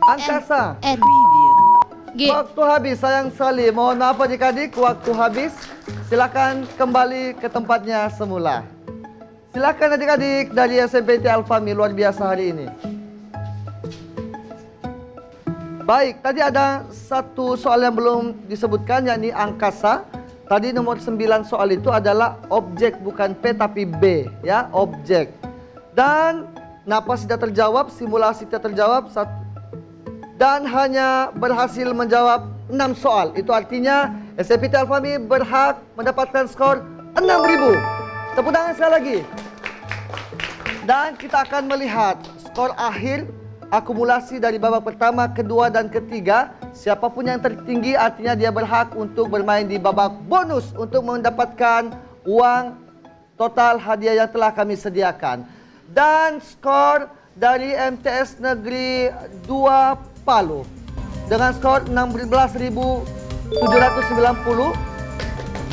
Angkasa. N. G. Waktu habis, sayang sekali. Mohon maaf adik-adik, waktu habis. Silakan kembali ke tempatnya semula. Silakan adik-adik dari SMPT Alfami, luar biasa hari ini. Baik, tadi ada satu soal yang belum disebutkan, yakni angkasa. Tadi nomor 9 soal itu adalah objek, bukan P tapi B, ya, objek. Dan napas tidak terjawab, simulasi tidak terjawab, dan hanya berhasil menjawab 6 soal. Itu artinya SMPT Alfami berhak mendapatkan skor 6.000. Tepuk tangan sekali lagi. Dan kita akan melihat skor akhir akumulasi dari babak pertama, kedua, dan ketiga. Siapapun yang tertinggi artinya dia berhak untuk bermain di babak bonus untuk mendapatkan uang total hadiah yang telah kami sediakan. Dan skor dari MTS Negeri 2 Palu dengan skor 16.790,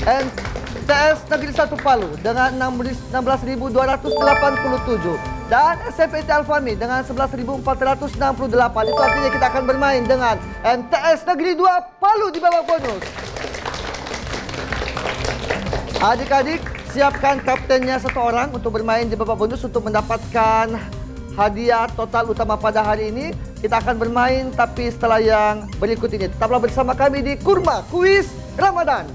MTS Negeri 1 Palu dengan 16.287, dan SMPT Alfami dengan 11.468. Itu artinya kita akan bermain dengan MTS Negeri 2 Palu di babak bonus. Adik-adik, siapkan kaptennya satu orang untuk bermain di babak bonus untuk mendapatkan hadiah total utama pada hari ini. Kita akan bermain tapi setelah yang berikut ini. Tetaplah bersama kami di Kurma Kuis Ramadan.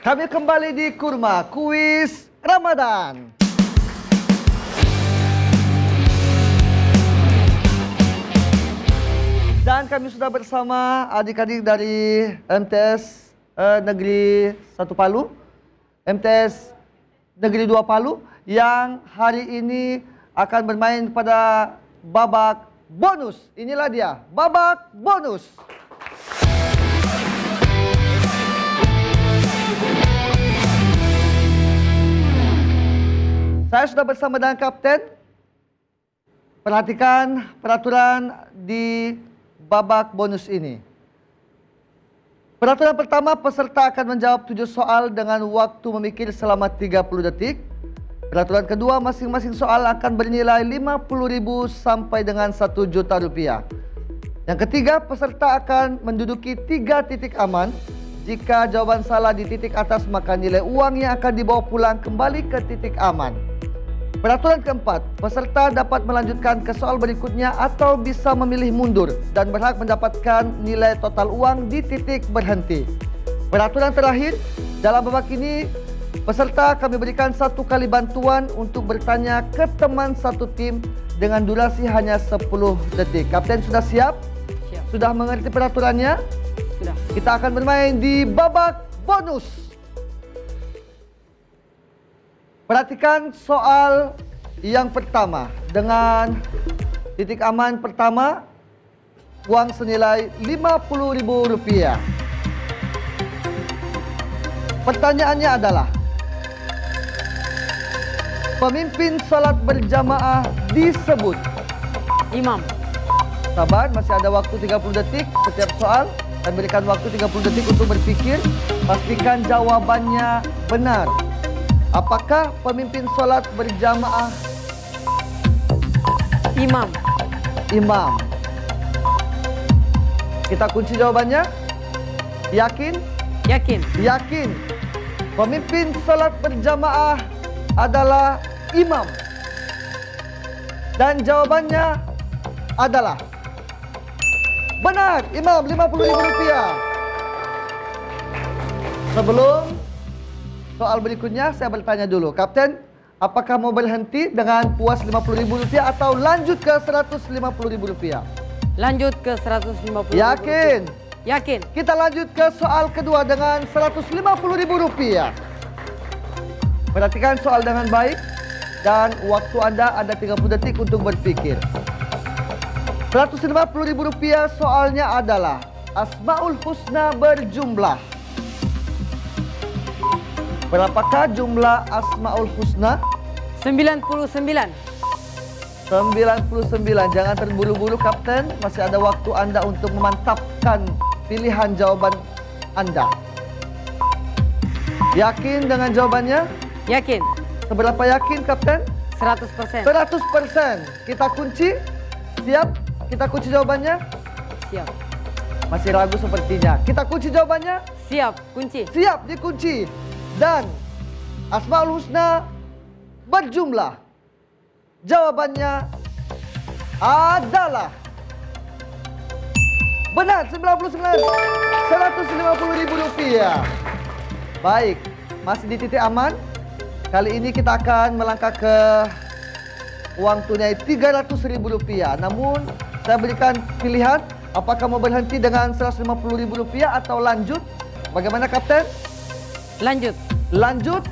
Kami kembali di Kurma Kuis Ramadan. Dan kami sudah bersama adik-adik dari MTS Negeri 1 Palu, MTS Negeri 2 Palu, yang hari ini akan bermain pada babak bonus. Inilah dia, babak bonus. Saya sudah bersama dengan kapten. Perhatikan peraturan di babak bonus ini. Peraturan pertama, peserta akan menjawab 7 soal dengan waktu memikir selama 30 detik. Peraturan kedua, masing-masing soal akan bernilai 50.000 sampai dengan 1 juta rupiah. Yang ketiga, peserta akan menduduki 3 titik aman. Jika jawaban salah di titik atas, maka nilai uang yang akan dibawa pulang kembali ke titik aman. Peraturan keempat, peserta dapat melanjutkan ke soal berikutnya atau bisa memilih mundur dan berhak mendapatkan nilai total uang di titik berhenti. Peraturan terakhir, dalam babak ini, peserta kami berikan 1 kali bantuan untuk bertanya ke teman satu tim dengan durasi hanya 10 detik. Kapten sudah siap? Siap. Sudah mengerti peraturannya? Sudah. Kita akan bermain di babak bonus. Perhatikan soal yang pertama. Dengan titik aman pertama, uang senilai Rp50.000. Pertanyaannya adalah, pemimpin salat berjamaah disebut? Imam. Sabar, masih ada waktu 30 detik setiap soal. Saya berikan waktu 30 detik untuk berpikir. Pastikan jawabannya benar. Apakah pemimpin solat berjamaah? Imam. Imam. Kita kunci jawabannya. Yakin? Yakin. Yakin. Pemimpin salat berjamaah adalah imam. Dan jawabannya adalah benar, imam. Rp50.000. Sebelum soal berikutnya, saya bertanya dulu. Kapten, apakah mau berhenti dengan puas Rp50.000 atau lanjut ke Rp150.000? Lanjut ke 150. Yakin? Yakin. Kita lanjut ke soal kedua dengan Rp150.000. Perhatikan soal dengan baik dan waktu Anda ada 30 detik untuk berpikir. Rp150.000 soalnya adalah Asmaul Husna berjumlah. Berapakah jumlah Asmaul Husna? 99. 99. Jangan terburu-buru Kapten, masih ada waktu Anda untuk memantapkan pilihan jawaban Anda. Yakin dengan jawabannya? Yakin. Seberapa yakin Kapten? 100%. 100%. Kita kunci? Siap? Kita kunci jawabannya? Siap. Masih ragu sepertinya. Kita kunci jawabannya? Siap. Kunci. Siap dikunci. Dan Asmaul Husna berjumlah. Jawabannya adalah benar, 99. Rp150.000. Baik, masih di titik aman. Kali ini kita akan melangkah ke uang tunai Rp300.000. Namun saya berikan pilihan, apakah mau berhenti dengan Rp150.000 atau lanjut? Bagaimana Kapten? Lanjut. Lanjut.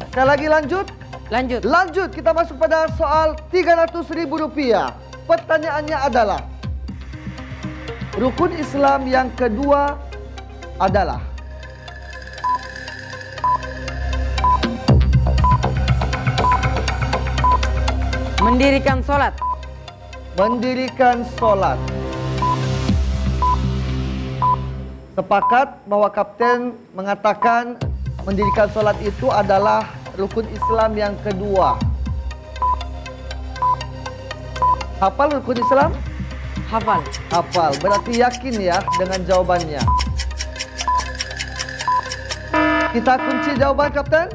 Sekali lagi lanjut. Lanjut. Lanjut, kita masuk pada soal Rp300.000. Pertanyaannya adalah, rukun Islam yang kedua adalah Mendirikan sholat. mendirikan sholat. Sepakat bahwa Kapten mengatakan mendirikan sholat itu adalah rukun Islam yang kedua. Hafal rukun Islam? Hafal. Hafal. Berarti yakin ya dengan jawabannya. Kita kunci jawaban Kapten?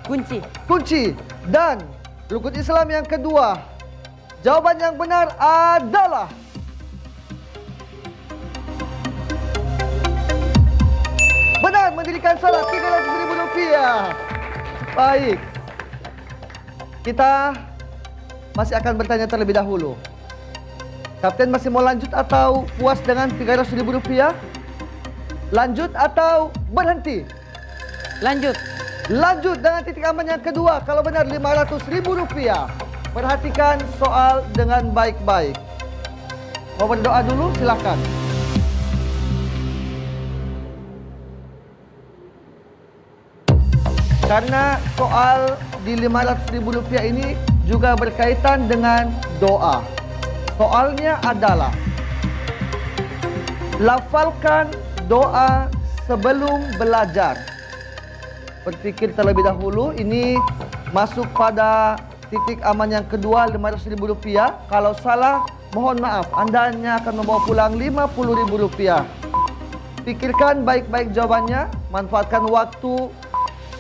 Kunci. Kunci. Dan rukun Islam yang kedua, jawaban yang benar adalah benar, mendirikan salat. Rp300.000. Baik. Kita masih akan bertanya terlebih dahulu. Kapten masih mau lanjut atau puas dengan Rp300.000? Lanjut atau berhenti? Lanjut. Lanjut dengan titik aman yang kedua. Kalau benar Rp500.000. Perhatikan soal dengan baik-baik. Mau berdoa dulu? Silakan. Karena soal di Rp500.000 ini juga berkaitan dengan doa. Soalnya adalah lafalkan doa sebelum belajar. Berpikir terlebih dahulu, ini masuk pada titik aman yang kedua Rp500.000. Kalau salah, mohon maaf, Anda hanya akan membawa pulang Rp50.000. Pikirkan baik-baik jawabannya, manfaatkan waktu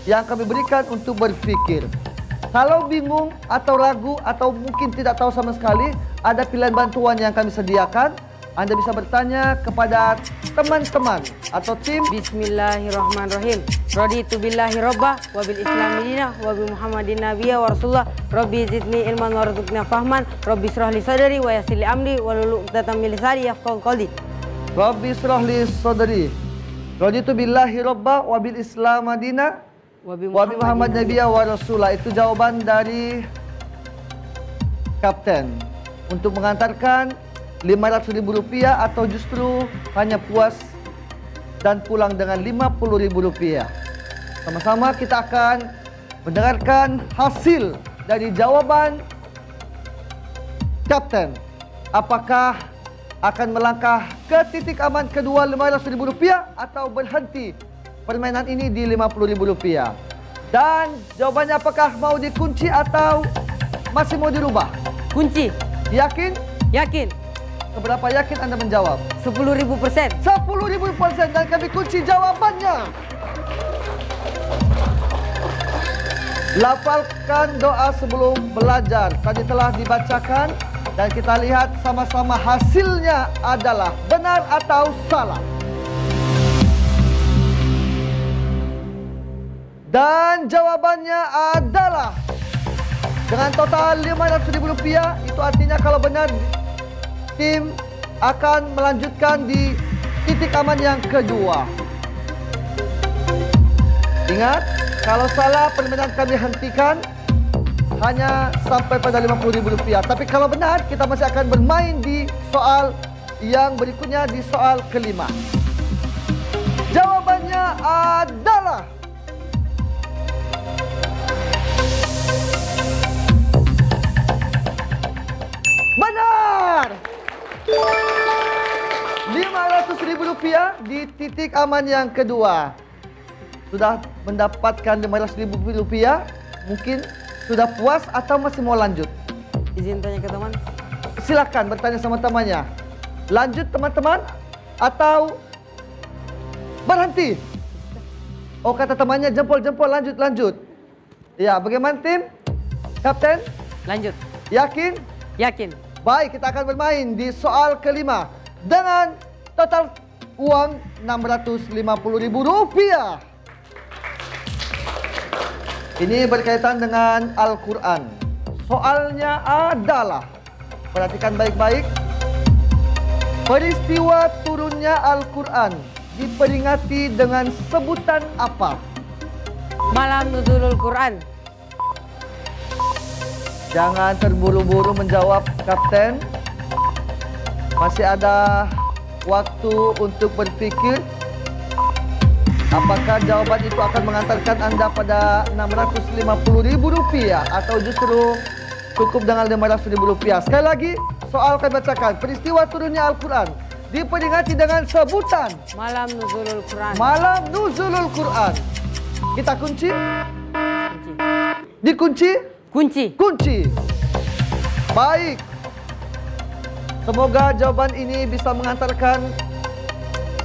yang kami berikan untuk berpikir. Kalau bingung atau ragu atau mungkin tidak tahu sama sekali, ada pilihan bantuan yang kami sediakan. Anda bisa bertanya kepada teman-teman atau tim. Bismillahirrahmanirrahim. Raditu billahi robba wa bil islami dina wa bi muhammadin nabiyya wa rasulullah. Rabbi zidni ilman warzuqna fahman. Rabbi israh li sadri wa yassir li amri wa lulu 'uqdatam min lisani yafqahu qawli. Rabbi israh li sadri. Raditu billahi robba wa bil islam dina wa bi muhammad nabiyya wa rasulullah. Itu jawaban dari Kapten untuk mengantarkan Rp500.000 atau justru hanya puas dan pulang dengan Rp50.000. Sama-sama kita akan mendengarkan hasil dari jawaban Kapten. Apakah akan melangkah ke titik aman kedua Rp500.000 atau berhenti permainan ini di Rp50.000? Dan jawabannya apakah mau dikunci atau masih mau dirubah? Kunci. Yakin? Yakin. Seberapa yakin Anda menjawab? 10.000%. 10.000% dan kami kunci jawabannya. Lafalkan doa sebelum belajar. Tadi telah dibacakan dan kita lihat sama-sama hasilnya adalah benar atau salah. Dan jawabannya adalah dengan total Rp500.000, itu artinya kalau benar tim akan melanjutkan di titik aman yang kedua. Ingat, kalau salah permainan kami hentikan hanya sampai pada Rp50.000. Tapi kalau benar, kita masih akan bermain di soal yang berikutnya, di soal kelima. Jawabannya adalah benar. Rp500.000 di titik aman yang kedua. Sudah mendapatkan Rp500.000, mungkin sudah puas atau masih mau lanjut? Izin tanya ke teman. Silakan bertanya sama temannya. Lanjut teman-teman atau berhenti? Oh, kata temannya jempol-jempol, lanjut. Ya, bagaimana tim? Kapten? Lanjut. Yakin? Yakin. Baik, kita akan bermain di soal kelima dengan total uang Rp650.000. Ini berkaitan dengan Al-Quran. Soalnya adalah, perhatikan baik-baik, peristiwa turunnya Al-Quran diperingati dengan sebutan apa? Malam Nuzulul Quran. Jangan terburu-buru menjawab, Kapten. Masih ada waktu untuk berpikir. Apakah jawaban itu akan mengantarkan Anda pada Rp650.000 atau justru cukup dengan Rp500.000? Sekali lagi, soal kami bacakan. Peristiwa turunnya Al-Quran diperingati dengan sebutan Malam Nuzulul Quran. Malam Nuzulul Quran. Kita kunci? Kunci. Dikunci? Kunci. Kunci. Baik. Semoga jawaban ini bisa mengantarkan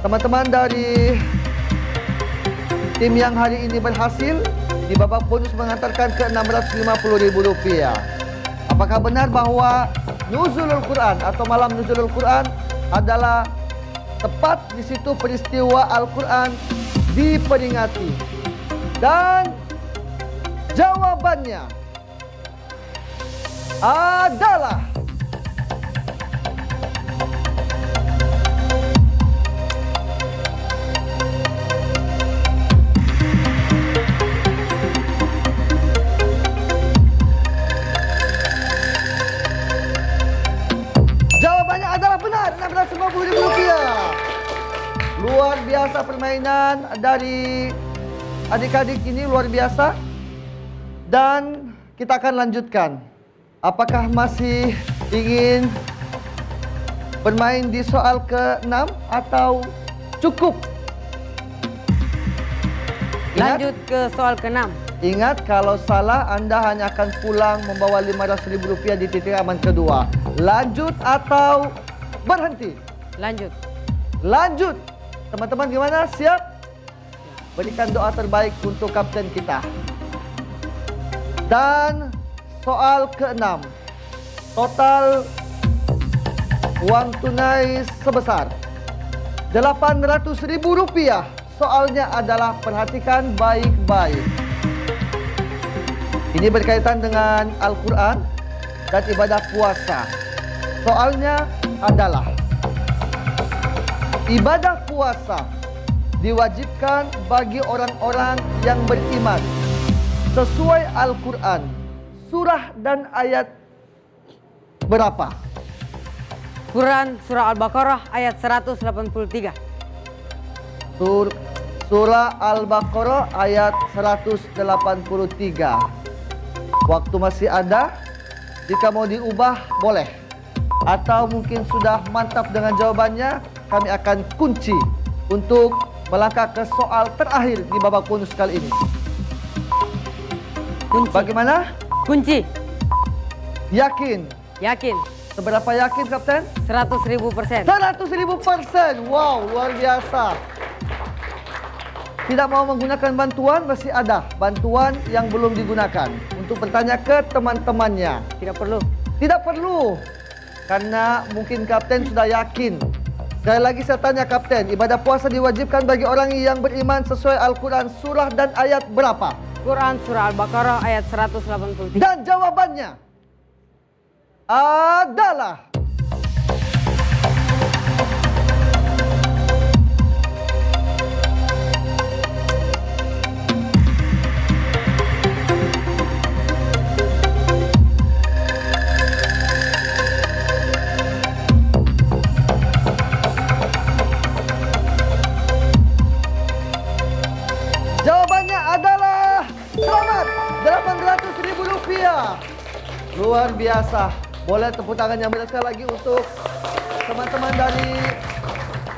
teman-teman dari tim yang hari ini berhasil di babak bonus mengantarkan ke Rp650.000. Apakah benar bahwa Nuzulul Quran atau Malam Nuzulul Quran adalah tepat di situ peristiwa Al-Quran diperingati? Dan jawabannya adalah benar, Rp650.000. Luar biasa permainan dari adik-adik ini, luar biasa. Dan kita akan lanjutkan. Apakah masih ingin bermain di soal ke-6 atau cukup? Lanjut ke soal ke-6. Ingat, kalau salah Anda hanya akan pulang membawa Rp500.000 di titik aman kedua. Lanjut atau berhenti? Lanjut. Lanjut. Teman-teman gimana? Siap? Berikan doa terbaik untuk kapten kita. Dan soal ke-6. Total uang tunai sebesar Rp800.000. Soalnya adalah, perhatikan baik-baik. Ini berkaitan dengan Al-Quran dan ibadah puasa. Soalnya adalah, ibadah puasa diwajibkan bagi orang-orang yang beriman sesuai Al-Quran. Surah dan ayat berapa? Quran Surah Al-Baqarah ayat 183. Surah Al-Baqarah ayat 183. Waktu masih ada. Jika mau diubah, boleh. Atau mungkin sudah mantap dengan jawabannya, kami akan kunci untuk melangkah ke soal terakhir di babak bonus kali ini. Kunci. Bagaimana? Kunci. Yakin? Yakin. Seberapa yakin, Kapten? 100.000%. 100.000%. Wow, luar biasa. Tidak mau menggunakan bantuan, masih ada bantuan yang belum digunakan. Untuk bertanya ke teman-temannya. Tidak perlu. Tidak perlu. Karena mungkin Kapten sudah yakin. Sekali lagi saya tanya Kapten, ibadah puasa diwajibkan bagi orang yang beriman sesuai Al-Quran surah dan ayat berapa? Quran Surah Al-Baqarah ayat 183. Dan jawabannya adalah selamat, 800.000 rupiah. Luar biasa. Boleh tepuk tangan yang besar lagi untuk teman-teman dari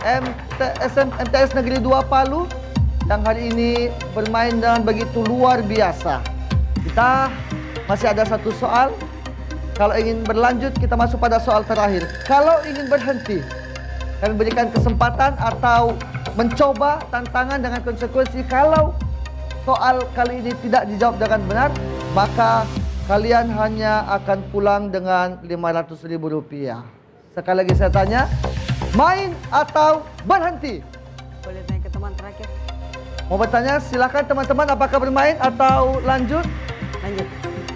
MTS Negeri 2 Palu yang hari ini bermain dengan begitu luar biasa. Kita masih ada satu soal. Kalau ingin berlanjut, kita masuk pada soal terakhir. Kalau ingin berhenti, kami berikan kesempatan atau mencoba tantangan dengan konsekuensi. Kalau soal kali ini tidak dijawab dengan benar, maka kalian hanya akan pulang dengan 500.000 rupiah. Sekali lagi saya tanya, main atau berhenti? Boleh tanya ke teman terakhir? Mau bertanya, silakan teman-teman, apakah bermain atau lanjut? Lanjut.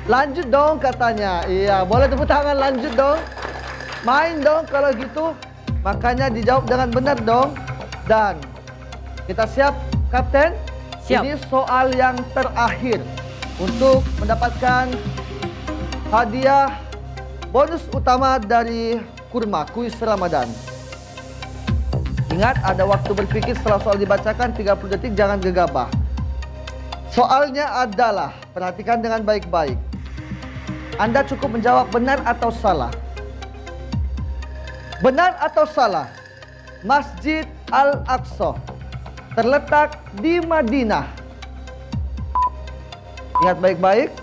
Lanjut dong katanya. Iya, boleh tepuk tangan, lanjut dong. Main dong kalau gitu. Makanya dijawab dengan benar dong. Dan kita siap, Kapten? Siap. Ini soal yang terakhir untuk mendapatkan hadiah bonus utama dari Kurma Kuis Ramadan. Ingat, ada waktu berpikir setelah soal dibacakan 30 detik, jangan gegabah. Soalnya adalah, perhatikan dengan baik-baik. Anda cukup menjawab benar atau salah. Benar atau salah? Masjid Al-Aqsa terletak di Madinah. Ingat baik-baik,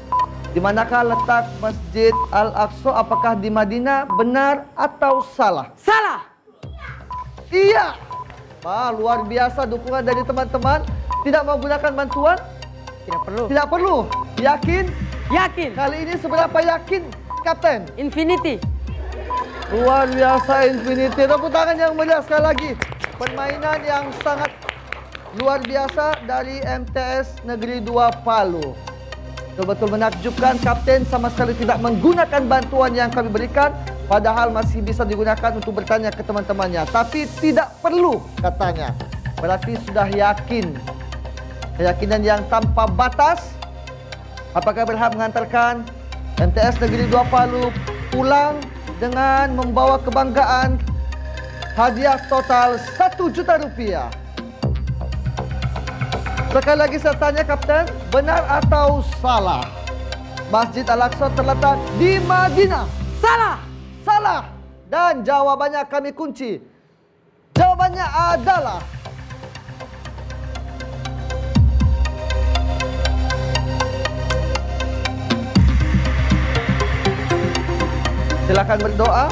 di manakah letak Masjid Al-Aqsa? Apakah di Madinah? Benar atau salah? Salah. Iya. Wah, luar biasa dukungan dari teman-teman. Tidak mau gunakan bantuan? Tidak perlu. Tidak perlu. Yakin? Yakin. Kali ini seberapa yakin, Kapten? Infinity. Luar biasa, Infinity. Tepuk tangan yang meriah sekali lagi. Permainan yang sangat luar biasa dari MTS Negeri 2 Palu. Betul-betul menakjubkan, Kapten sama sekali tidak menggunakan bantuan yang kami berikan, padahal masih bisa digunakan untuk bertanya ke teman-temannya. Tapi tidak perlu katanya. Berarti sudah yakin. Keyakinan yang tanpa batas. Apakah berhak mengantarkan MTS Negeri 2 Palu pulang dengan membawa kebanggaan hadiah total 1 juta rupiah? Sekali lagi saya tanya, Kapten, benar atau salah? Masjid Al-Aqsa terletak di Madinah. Salah. Salah. Dan jawabannya kami kunci. Jawabannya adalah silakan berdoa.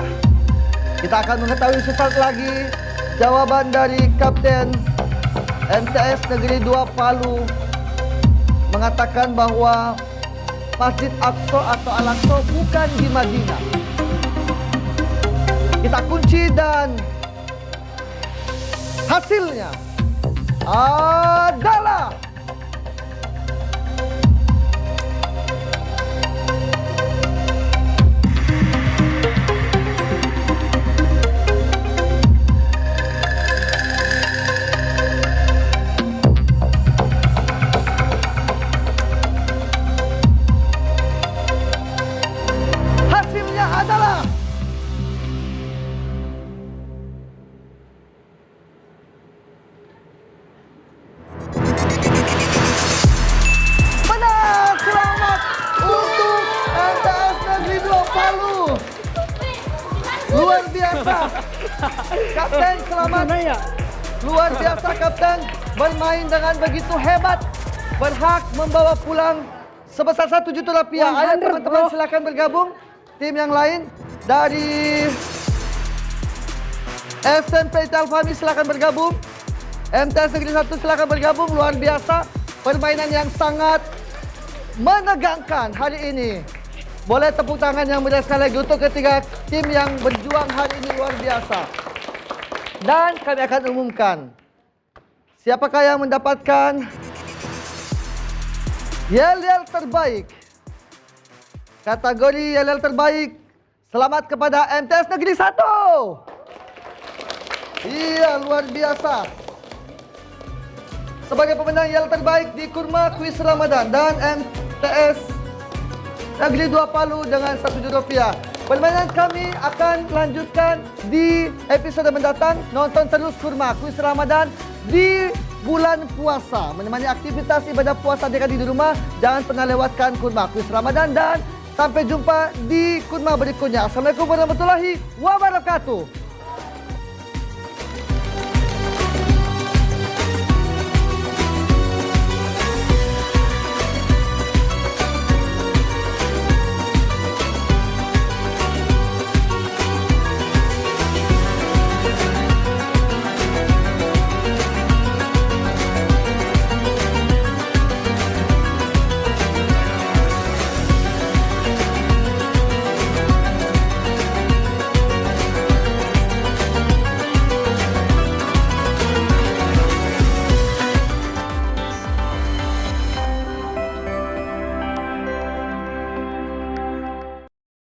Kita akan mengetahui sesaat lagi jawaban dari Kapten MTS Negeri 2 Palu mengatakan bahwa Masjid Aqsa atau Al-Aqsa bukan di Madinah. Kita kunci dan hasilnya adalah luar biasa. Kapten, selamat. Luar biasa, Kapten. Bermain dengan begitu hebat. Berhak membawa pulang sebesar 1 juta rupiah. Ayo teman-teman silakan bergabung. Tim yang lain. dari SMP Alfami silakan bergabung. MTS Negeri 1 silakan bergabung. Luar biasa permainan yang sangat menegangkan hari ini. Boleh tepuk tangan yang meriah sekali lagi untuk ketiga tim yang berjuang hari ini, luar biasa. Dan kami akan umumkan siapakah yang mendapatkan yel-yel terbaik. Kategori yel-yel terbaik, selamat kepada MTS Negeri 1. Iya, luar biasa. Sebagai pemenang yel terbaik di Kurma Kuis Ramadan dan MTS Negeri 2 Palu dengan Rp1 juta. Permainan kami akan lanjutkan di episode mendatang. Nonton terus Kurma Kuis Ramadan di bulan puasa. Menemani aktivitas ibadah puasa adik-adik di rumah. Jangan pernah lewatkan Kurma Kuis Ramadan dan sampai jumpa di Kurma berikutnya. Assalamualaikum warahmatullahi wabarakatuh.